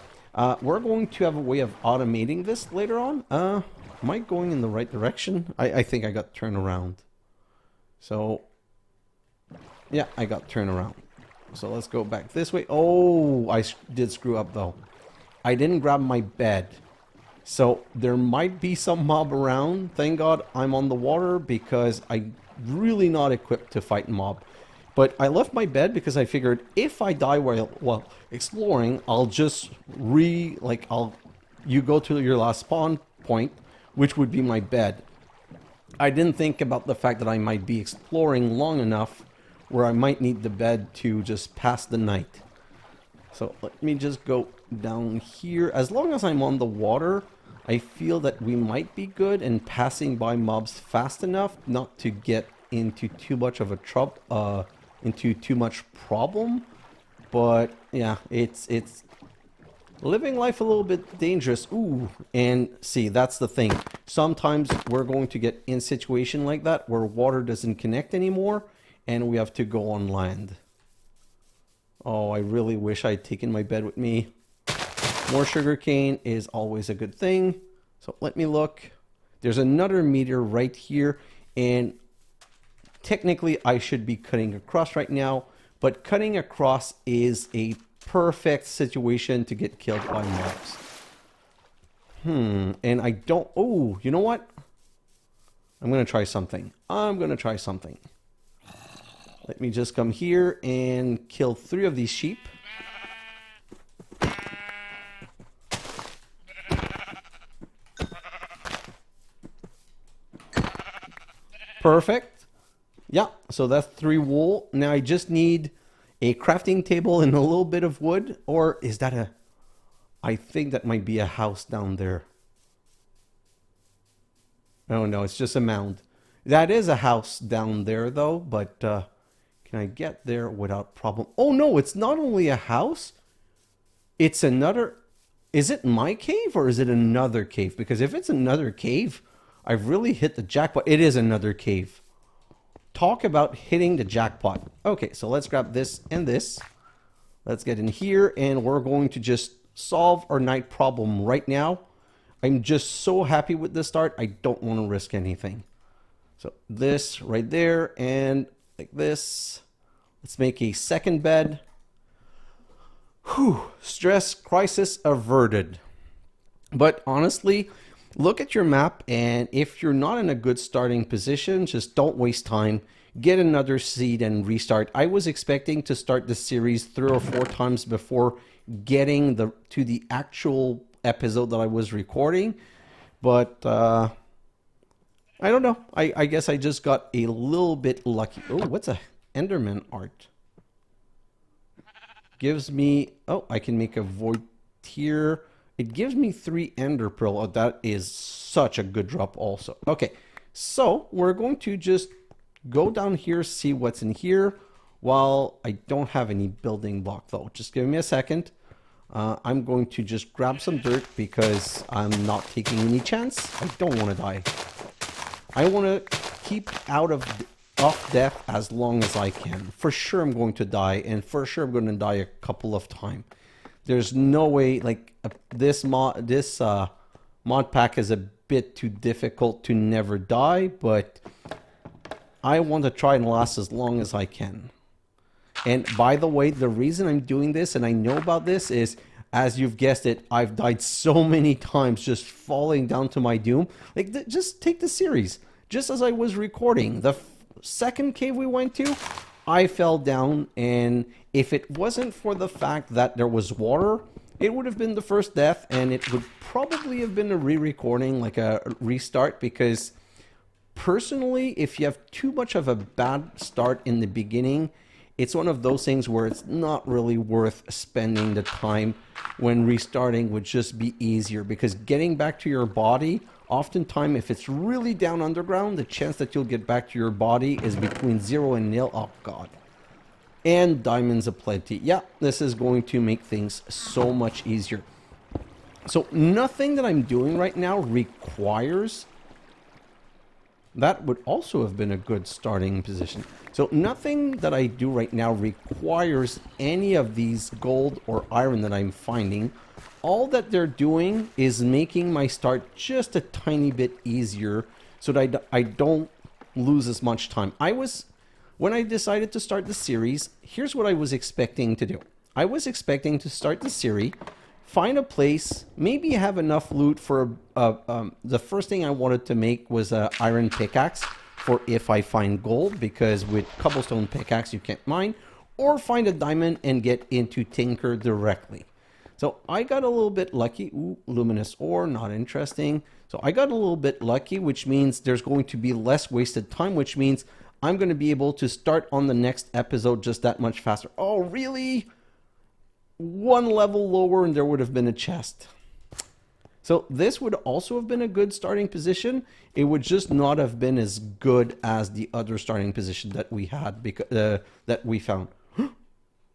we're going to have a way of automating this later on. Am I going in the right direction? I think I got turned around. So yeah, I got turned around. So let's go back this way. Oh, I did screw up though. I didn't grab my bed. So there might be some mob around. Thank God I'm on the water, because I'm really not equipped to fight mob. But I left my bed because I figured if I die while exploring, I'll just you go to your last spawn point, which would be my bed. I didn't think about the fact that I might be exploring long enough where I might need the bed to just pass the night. So let me just go down here. As long as I'm on the water, I feel that we might be good and passing by mobs fast enough not to get into too much of a too much problem. But yeah, it's living life a little bit dangerous. Ooh, and see, that's the thing. Sometimes we're going to get in a situation like that where water doesn't connect anymore, and we have to go on land. Oh, I really wish I'd taken my bed with me. More sugarcane is always a good thing. So let me look. There's another meter right here, and technically I should be cutting across right now, but cutting across is a perfect situation to get killed by mobs. And I don't... Oh, you know what? I'm going to try something. Let me just come here and kill 3 of these sheep. Perfect. Yeah, so that's 3 wool. Now I just need a crafting table and a little bit of wood. Or is that a... I think that might be a house down there. Oh no, it's just a mound. That is a house down there though, but can I get there without problem? Oh no, it's not only a house, it's another... Is it my cave or is it another cave? Because if it's another cave, I've really hit the jackpot. It is another cave. Talk about hitting the jackpot. Okay, so let's grab this and this. Let's get in here and we're going to just solve our night problem right now. I'm just so happy with this start. I don't want to risk anything. So this right there and like this. Let's make a second bed. Whew, stress crisis averted. But honestly, look at your map, and if you're not in a good starting position, just don't waste time. Get another seed and restart. I was expecting to start the series 3 or 4 times before getting to the actual episode that I was recording, but I don't know. I guess I just got a little bit lucky. Oh, what's a Enderman art? Gives me... Oh, I can make a void here. It gives me 3 ender pearl. Oh, that is such a good drop also. Okay, so we're going to just go down here, see what's in here. While I don't have any building block though. Just give me a second. I'm going to just grab some dirt because I'm not taking any chance. I don't want to die. I want to keep out of death as long as I can. For sure I'm going to die, and for sure I'm going to die a couple of times. There's no way, like, this mod pack is a bit too difficult to never die, but I want to try and last as long as I can. And by the way, the reason I'm doing this, and I know about this, is, as you've guessed it, I've died so many times just falling down to my doom. Like, just take the series. Just as I was recording, the second cave we went to, I fell down, and if it wasn't for the fact that there was water, it would have been the first death, and it would probably have been a re-recording, like a restart, because personally, if you have too much of a bad start in the beginning, it's one of those things where it's not really worth spending the time. When restarting would just be easier, because getting back to your body, oftentimes if it's really down underground, the chance that you'll get back to your body is between 0 and 0. Oh god. And diamonds aplenty. Yeah, this is going to make things so much easier. So nothing that I'm doing right now requires... That would also have been a good starting position. So nothing that I do right now requires any of these gold or iron that I'm finding. All that they're doing is making my start just a tiny bit easier so that I don't lose as much time. When I decided to start the series, here's what I was expecting to do. I was expecting to start the series, find a place, maybe have enough loot for the first thing I wanted to make was an iron pickaxe for if I find gold, because with cobblestone pickaxe you can't mine, or find a diamond and get into Tinker directly. So I got a little bit lucky. Ooh, luminous ore, not interesting. So I got a little bit lucky, which means there's going to be less wasted time, which means I'm going to be able to start on the next episode just that much faster. Oh, really? One level lower and there would have been a chest. So this would also have been a good starting position. It would just not have been as good as the other starting position that we had, because that we found.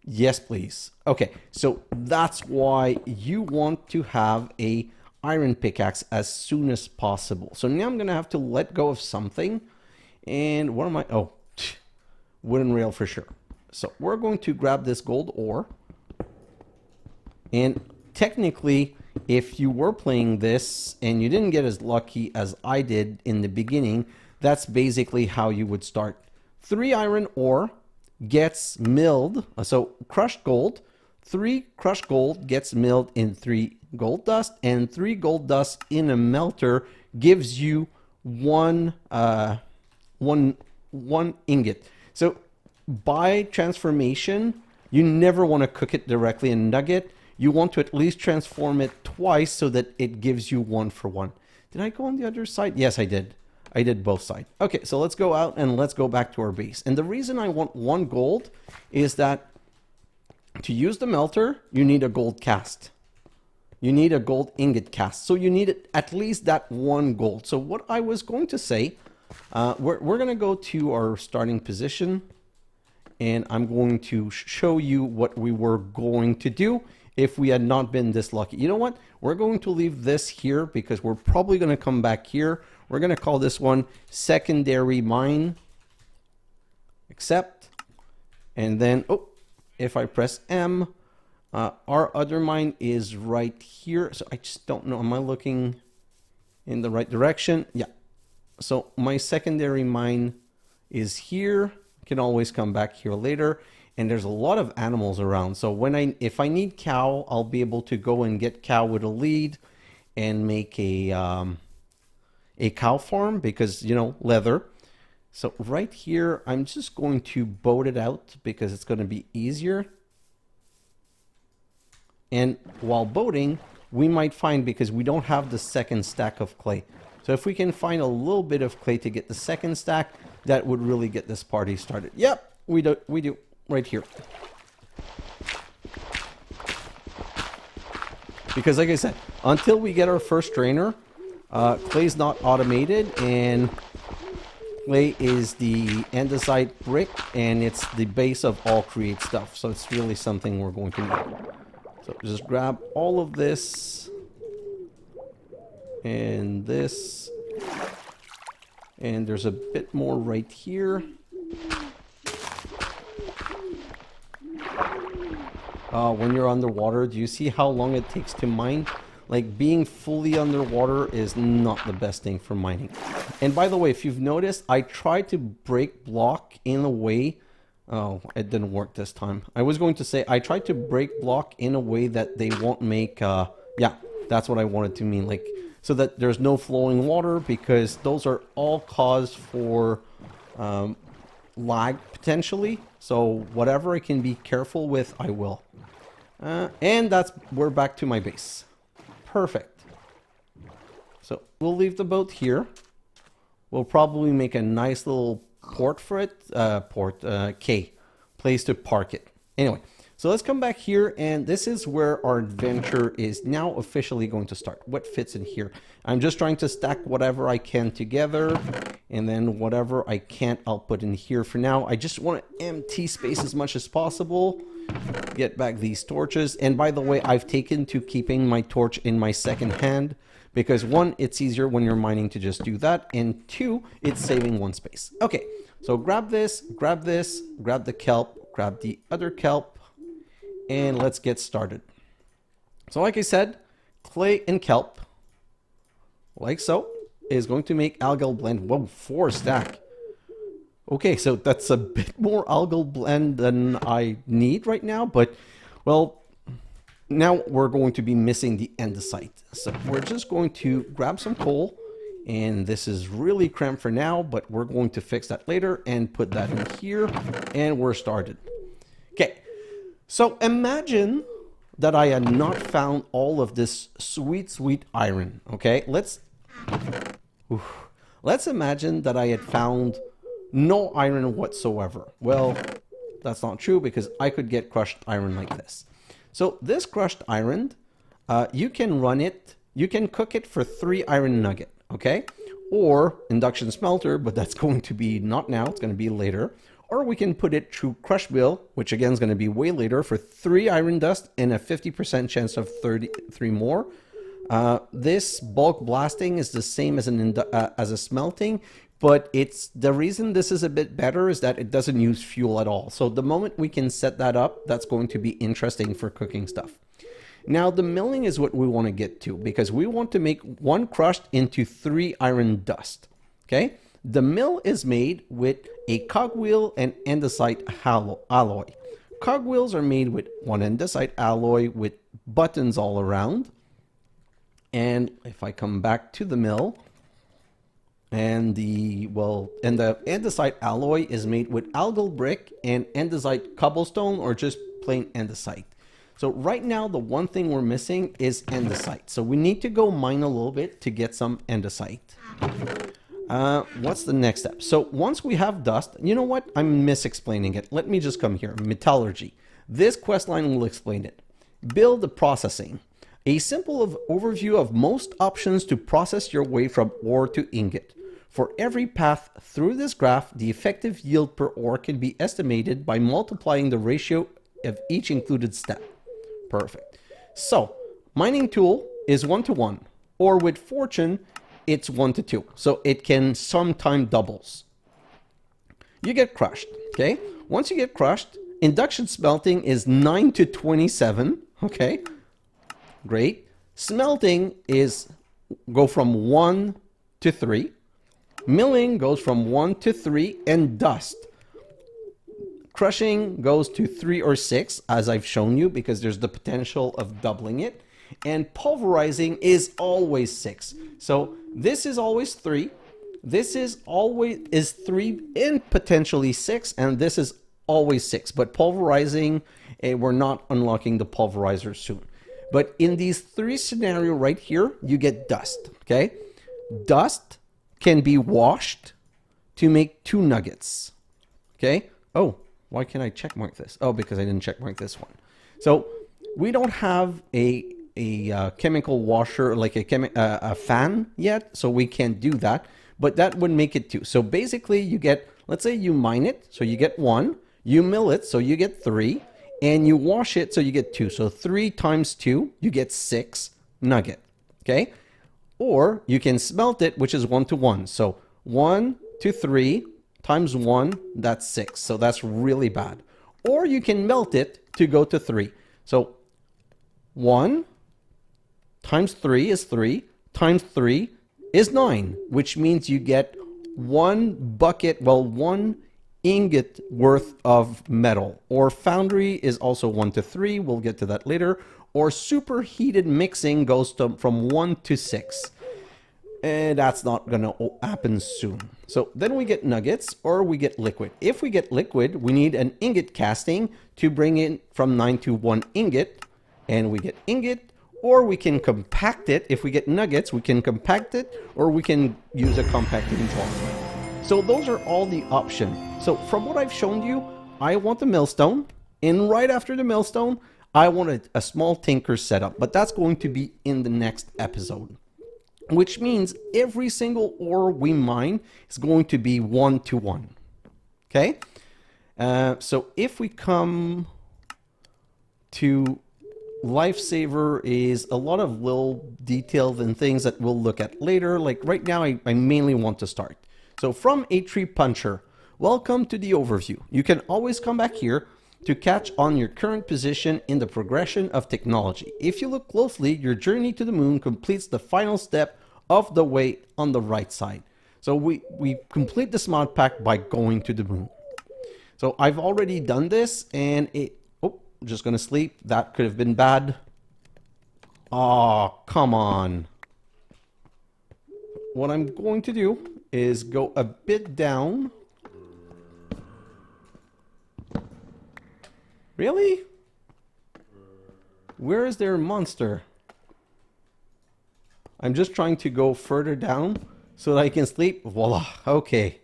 Yes, please. Okay, so that's why you want to have a iron pickaxe as soon as possible. So now I'm gonna have to let go of something. And what am I? Oh, wooden rail for sure. So we're going to grab this gold ore. And technically, if you were playing this and you didn't get as lucky as I did in the beginning, that's basically how you would start. 3 iron ore gets milled, so crushed gold. 3 crushed gold gets milled in 3 gold dust, and 3 gold dust in a melter gives you one ingot. So by transformation, you never want to cook it directly in nugget. You want to at least transform it twice so that it gives you 1 for 1. Did I go on the other side? Yes, I did. I did both sides. Okay, so let's go out and let's go back to our base. And the reason I want 1 gold is that to use the melter, you need a gold cast. You need a gold ingot cast. So you need at least that 1 gold. So what I was going to say, we're going to go to our starting position. And I'm going to show you what we were going to do if we had not been this lucky. You know what? We're going to leave this here because we're probably going to come back here. We're going to call this one secondary mine. Accept. And then, oh, if I press M, our other mine is right here. So I just don't know. Am I looking in the right direction? Yeah. So my secondary mine is here. Can always come back here later. And there's a lot of animals around. So if I need cow, I'll be able to go and get cow with a lead and make a cow farm because, you know, leather. So right here, I'm just going to boat it out because it's going to be easier. And while boating, we might find, because we don't have the second stack of clay. So if we can find a little bit of clay to get the second stack, that would really get this party started. Yep, we do. Right here. Because like I said, until we get our first trainer, clay's not automated, and clay is the andesite brick, and it's the base of all create stuff. So it's really something we're going to need. So just grab all of this and this, and there's a bit more right here. When you're underwater, do you see how long it takes to mine? Like, being fully underwater is not the best thing for mining. And by the way, if you've noticed, I tried to break block in a way. Oh, it didn't work this time. I was going to say I tried to break block in a way that they won't make, yeah, that's what I wanted to mean. Like, so that there's no flowing water, because those are all cause for lag potentially. So whatever I can be careful with, I will. And we're back to my base. Perfect. So we'll leave the boat here. We'll probably make a nice little port for it. Place to park it. Anyway, so let's come back here, and this is where our adventure is now officially going to start. What fits in here? I'm just trying to stack whatever I can together, and then whatever I can't, I'll put in here for now. I just want to empty space as much as possible. Get back these torches. And by the way, I've taken to keeping my torch in my second hand, because 1, it's easier when you're mining to just do that, and 2, it's saving 1 space. Okay, so grab this, grab the kelp, grab the other kelp, and let's get started. So like I said, clay and kelp, like so, is going to make algal blend. Whoa, 4 stack. Okay, so that's a bit more algal blend than I need right now, but, well, now we're going to be missing the andesite. So we're just going to grab some coal, and this is really cramped for now, but we're going to fix that later and put that in here, and we're started. Okay, so imagine that I had not found all of this sweet, sweet iron, okay? Let's imagine that I had found no iron whatsoever. Well, that's not true, because I could get crushed iron like this. So this crushed iron, you can run it, you can cook it for 3 iron nugget, okay? Or induction smelter, but that's going to be not now, it's going to be later. Or we can put it through crush wheel, which again is going to be way later, for 3 iron dust and a 50% chance of 33 more. This bulk blasting is the same as a smelting, but it's the reason this is a bit better is that it doesn't use fuel at all. So the moment we can set that up, that's going to be interesting for cooking stuff. Now the milling is what we want to get to, because we want to make one crushed into 3 iron dust. Okay, the mill is made with a cogwheel and andesite alloy. Cogwheels are made with 1 andesite alloy with buttons all around. And if I come back to the mill, and the andesite alloy is made with algal brick and andesite cobblestone, or just plain andesite. So right now, the one thing we're missing is andesite. So we need to go mine a little bit to get some andesite. What's the next step? So once we have dust, you know what? I'm misexplaining it. Let me just come here. Metallurgy. This quest line will explain it. Build the processing. A simple overview of most options to process your way from ore to ingot. For every path through this graph, the effective yield per ore can be estimated by multiplying the ratio of each included step. Perfect. So, mining tool is 1:1, or with fortune, it's 1:2. So it can sometimes doubles. You get crushed, okay? Once you get crushed, induction smelting is 9:27, okay? Great. Smelting is go from 1 to 3. Milling goes from 1 to 3, and dust. Crushing goes to 3 or 6, as I've shown you, because there's the potential of doubling it. And pulverizing is always 6. So this is always 3. This is always 3 and potentially 6, and this is always 6. But pulverizing, we're not unlocking the pulverizer soon. But in these 3 scenarios right here, you get dust, okay? Dust can be washed to make 2 nuggets, okay? Oh, why can't I check mark this? Oh, because I didn't check mark this one. So we don't have a chemical washer, like a fan yet, so we can't do that, but that would make it 2. So basically you get, let's say you mine it, so you get 1, you mill it, so you get 3, and you wash it, so you get 2. So 3 times 2, you get 6 nugget, okay? Or you can smelt it, which is 1:1. So 1 to 3 times 1, that's 6. So that's really bad. Or you can melt it to go to 3. So 1 times 3 is 3, times 3 is 9, which means you get 1 bucket, well, 1 ingot worth of metal. Or foundry is also 1 to 3. We'll get to that later. Or superheated mixing goes from 1 to 6. And that's not going to happen soon. So then we get nuggets, or we get liquid. If we get liquid, we need an ingot casting to bring it from 9 to 1 ingot. And we get ingot, or we can compact it. If we get nuggets, we can compact it, or we can use a compacting jar. So those are all the options. So from what I've shown you, I want the millstone. And right after the millstone, I wanted a small tinker setup. But that's going to be in the next episode. Which means every single ore we mine is going to be 1:1. Okay? So if we come to Lifesaver, is a lot of little details and things that we'll look at later. Like right now, I mainly want to start. So from a tree puncher, welcome to the overview. You can always come back here to catch on your current position in the progression of technology. If you look closely, your journey to the moon completes the final step of the way on the right side. So we complete this mod pack by going to the moon. So I've already done this, and I'm just gonna sleep. That could have been bad. Oh, come on. What I'm going to do is go a bit down. Really? Where is their monster? I'm just trying to go further down so that I can sleep. Voila. Okay.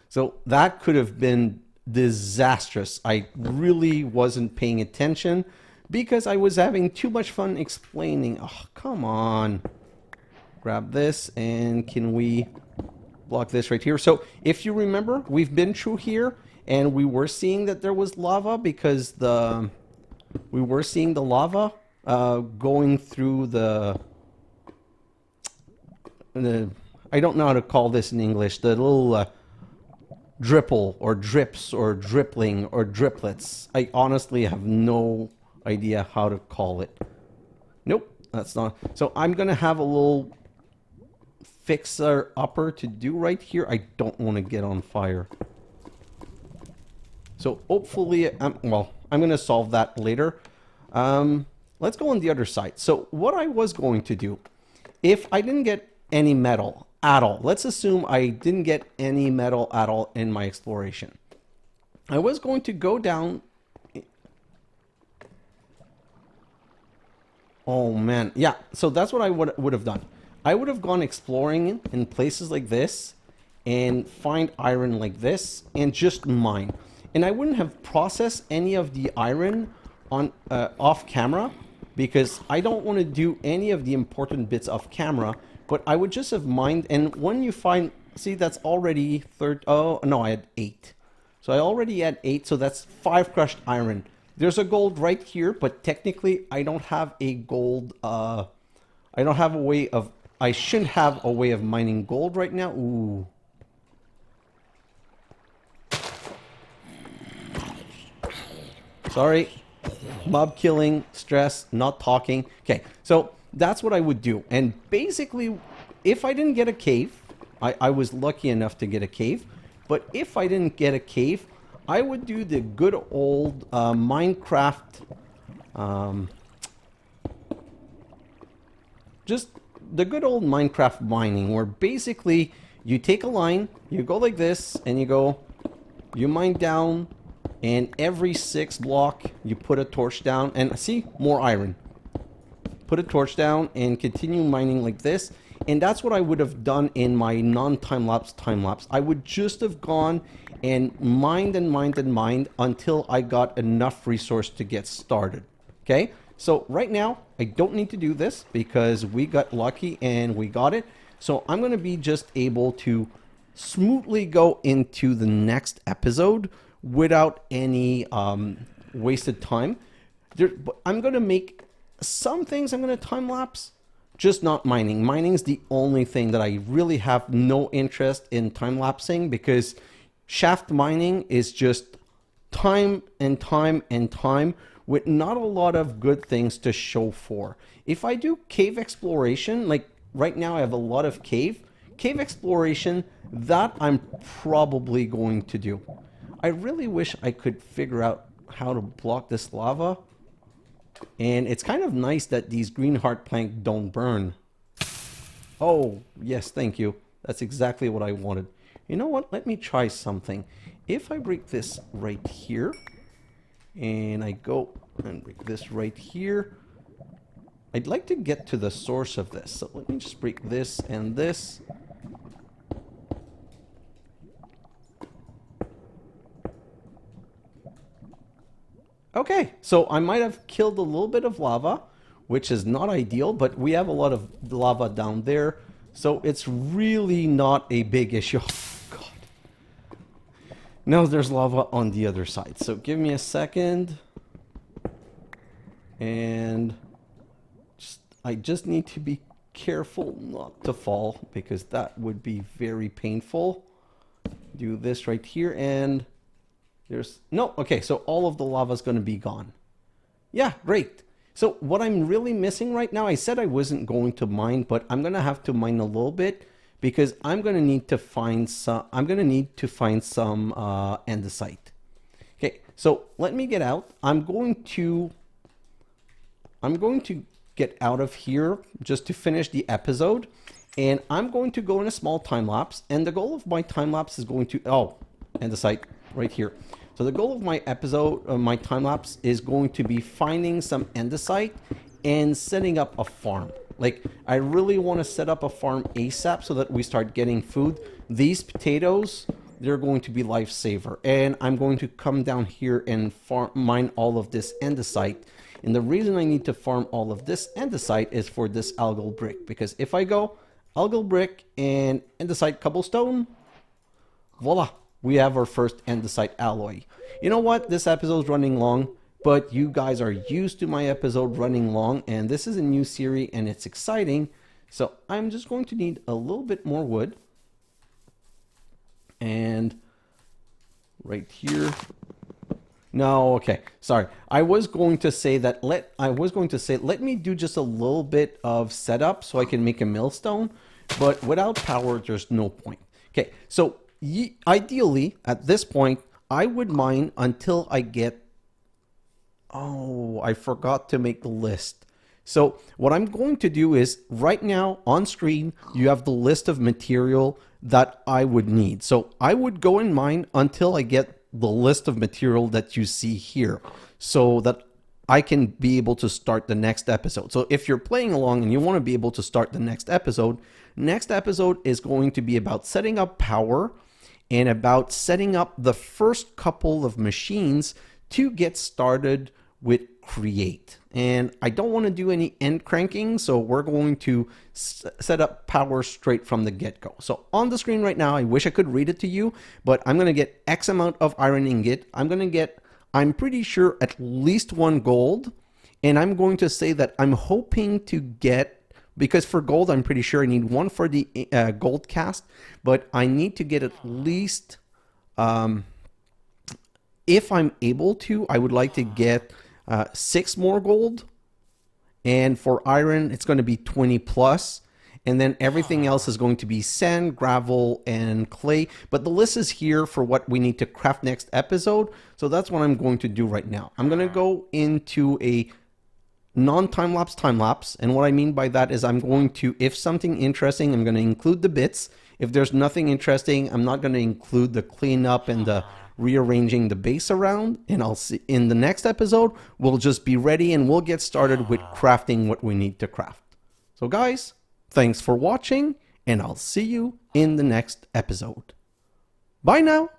So that could have been disastrous. I really wasn't paying attention because I was having too much fun explaining. Oh, come on. Grab this, and can we block this right here? So if you remember, we've been through here, and we were seeing that there was lava because we were seeing the lava going through the I don't know how to call this in English, the little dripple or drips or drippling or driplets. I honestly have no idea how to call it. Nope, that's not. So I'm going to have a little fixer upper to do right here. I don't want to get on fire. So hopefully, well, I'm going to solve that later. Let's go on the other side. So what I was going to do, if I didn't get any metal at all, let's assume I didn't get any metal at all in my exploration. I was going to go down. Oh man, yeah, so that's what I would have done. I would have gone exploring in places like this and find iron like this and just mine. And I wouldn't have processed any of the iron on off camera because I don't want to do any of the important bits off camera, but I would just have mined. And when you find, see, that's already third. Oh no, I had 8. So I already had 8, so that's 5 crushed iron. There's a gold right here, but technically I don't have a gold, I don't have a way of, I shouldn't have a way of mining gold right now. Ooh. Sorry. Mob killing, stress, not talking. Okay, so that's what I would do. And basically, if I didn't get a cave, I was lucky enough to get a cave. But if I didn't get a cave, I would do the good old Minecraft, just the good old Minecraft mining, where basically you take a line, you go like this, and you mine down, and every 6 block you put a torch down, and see, more iron. Put a torch down and continue mining like this. And that's what I would have done in my non-time-lapse time-lapse. I would just have gone and mined and mined and mined until I got enough resource to get started. Okay, so right now I don't need to do this because we got lucky and we got it. So I'm going to be just able to smoothly go into the next episode without any wasted time. I'm going to make some things, I'm going to time-lapse. Just not mining. Mining is the only thing that I really have no interest in time-lapsing, because shaft mining is just time and time and time with not a lot of good things to show for. If I do cave exploration, like right now I have a lot of cave exploration, that I'm probably going to do. I really wish I could figure out how to block this lava. And it's kind of nice that these green heart plank don't burn. Oh, yes, thank you. That's exactly what I wanted. You know what? Let me try something. If I break this right here, and I go and break this right here, I'd like to get to the source of this. So let me just break this and this. Okay, so I might have killed a little bit of lava, which is not ideal, but we have a lot of lava down there, so it's really not a big issue. Oh, God. Now there's lava on the other side, so give me a second. And I just need to be careful not to fall, because that would be very painful. Do this right here, and there's no, okay, so all of the lava is going to be gone. Yeah, great. So what I'm really missing right now, I said I wasn't going to mine, but I'm going to have to mine a little bit because I'm going to need to find some, andesite. Okay, so let me get out. I'm going to get out of here just to finish the episode, and I'm going to go in a small time lapse, and the goal of my time lapse is going to, oh, andesite right here. So the goal of my episode, my time lapse, is going to be finding some andesite and setting up a farm. Like, I really want to set up a farm ASAP so that we start getting food. These potatoes, they're going to be lifesaver. And I'm going to come down here and mine all of this andesite. And the reason I need to farm all of this andesite is for this algal brick. Because if I go algal brick and andesite cobblestone, voila, we have our first andesite alloy. You know what? This episode is running long, but you guys are used to my episode running long, and this is a new series and it's exciting. So I'm just going to need a little bit more wood. And right here, No, okay. Sorry. I was going to say let me do just a little bit of setup so I can make a millstone, but without power there's no point. Okay. So ideally at this point I would mine until I get Oh, I forgot to make the list. So what I'm going to do is right now on screen, you have the list of material that I would need. So I would go and mine until I get the list of material that you see here so that I can be able to start the next episode. So if you're playing along and you want to be able to start the next episode is going to be about setting up power and about setting up the first couple of machines to get started with create. And I don't want to do any end cranking, so we're going to set up power straight from the get-go. So on the screen right now, I wish I could read it to you, but I'm going to get X amount of iron ingot. I'm going to get, I'm pretty sure, at least 1 gold. And I'm going to say that I'm hoping to get, because for gold, I'm pretty sure I need 1 for the gold cast, but I need to get at least, if I'm able to, I would like to get 6 more gold, and for iron it's going to be 20 plus, and then everything else is going to be sand, gravel, and clay. But the list is here for what we need to craft next episode, so that's what I'm going to do right now. I'm going to go into a non-time-lapse, and what I mean by that is I'm going to, if something interesting, I'm going to include the bits. If there's nothing interesting, I'm not going to include the cleanup and the rearranging the base around. And I'll see in the next episode, we'll just be ready and we'll get started with crafting what we need to craft. So guys, thanks for watching, and I'll see you in the next episode. Bye now.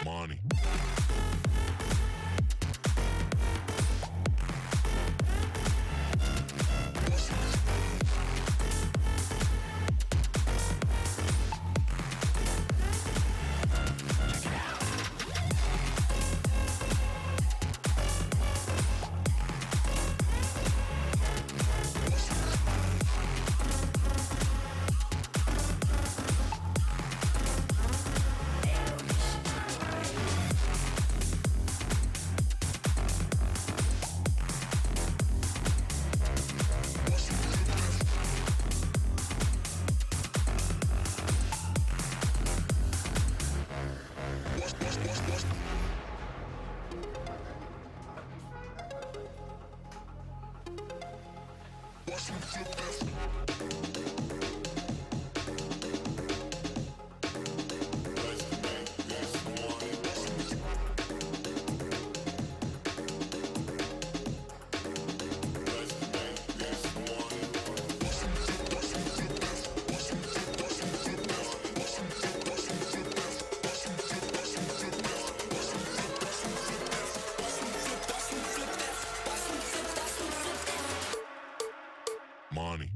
Money. Money.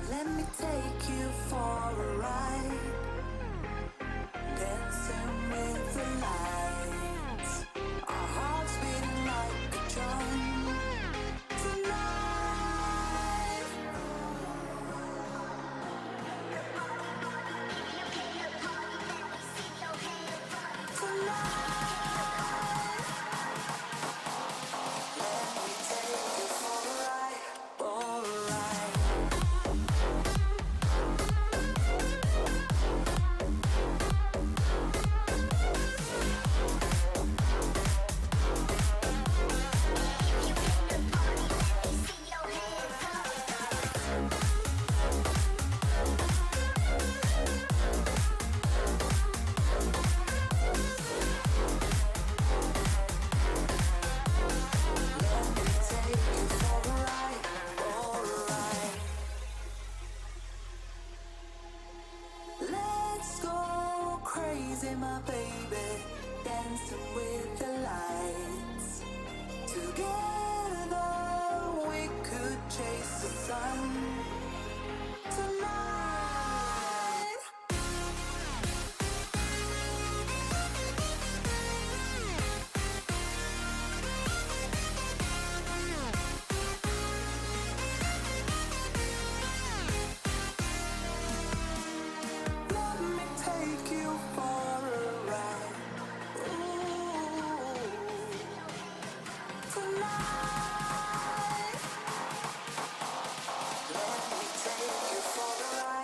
Let me take you for a ride, dancing with the lights, our hearts beating like a drum tonight. Tonight, let me take you for a ride, for a ride. Let's go crazy, my baby, dancing with the lights. Together we could chase the sun tonight. Let me take you for a ride. Ooh, tonight. Let me take you for a ride.